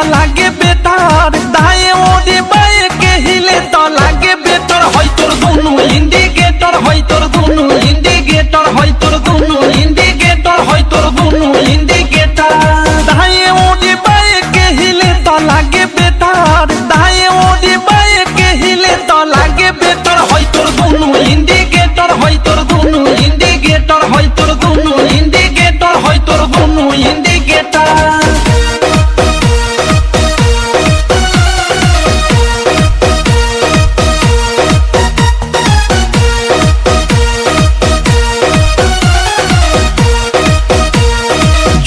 तो लागे बेटर, दाएं ओरे बाएं के हिले तो लागे बेटर। होय तोर दोनों इंडिकेटर, होय तोर दोनों इंडिकेटर, होय तोर दोनों इंडिकेटर, होय तोर दोनों इंडिकेटर। दाएं ओरे बाएं के हिले तो लागे बेटर, दाएं ओरे बाएं के हिले तो लागे बेटर। होय तोर दोनों इंडिकेटर, होय तोर दोनों इंडिकेटर, होय तोर दोनों इंडिकेटर, होय तोर दोनों इंडिकेटर।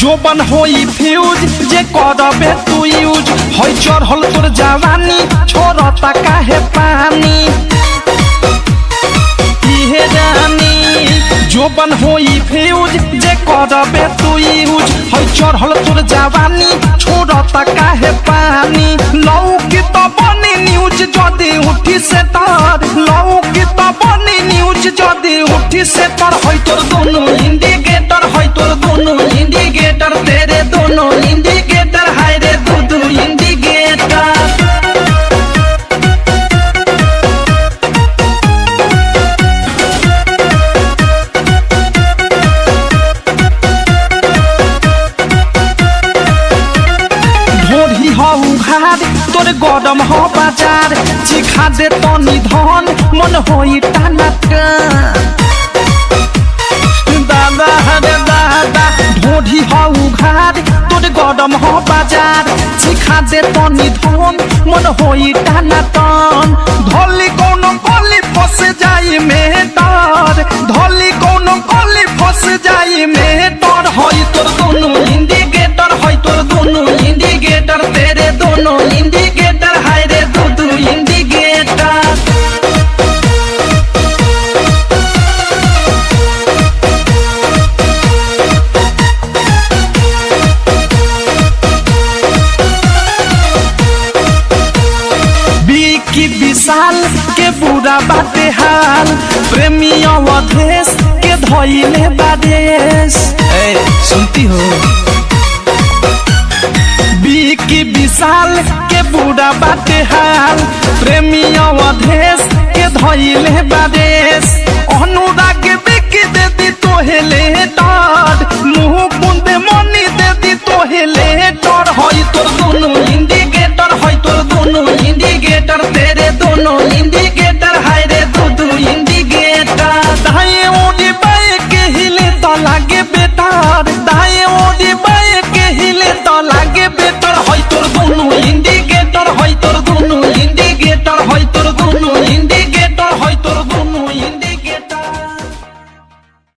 जोबन होई फ्यूज जे करबे तू यूज, होय चढ़ल तोर जवानी छोड़ता काहे पानी इहे जानी। जोबन होई फ्यूज जे करबे तू यूज, होय चढ़ल तोर जवानी छोड़ता काहे पानी। लौकी तो बनी न्यूज जदी उठी से तार, लौकी तो बनी न्यूज जदी उठी से तार। होय तोर दोनों इंडिकेटर, होय तोर दोनों इंडिकेटर, तेरे दोनों इंडिकेटर, हाय रे दू इंडिकेटर। ढोरी हो उघार तोर गरम हो बाजार, चिखा दे तनी धन मन होई टाना दादा हरे दादा। ढोरी हो उघार तोर गरम हो बाजार, चिखा दे तनी धन मन होई टाना टन। धोली कोनो कोली फंस जाई में डर, धोली कोनो कोली फंस जाई में डर। होई तोर दोनों इंडिकेटर, होई तोर दोनों इंडिकेटर, तेरे दोनों इंडिकेटर, हाय रे दू इंडिकेटर। की विशाल के बुरा बाटे हाल, प्रेमी अवधेश के धइले बादेश। सुनती हो की विशाल के बुरा बाटे हाल, प्रेमी अवधेश के धइले बादेश। अनुराग बिकी दे दी तोहे लेटर, मुँह कुंदे मनी दे दी तोहे लेटर।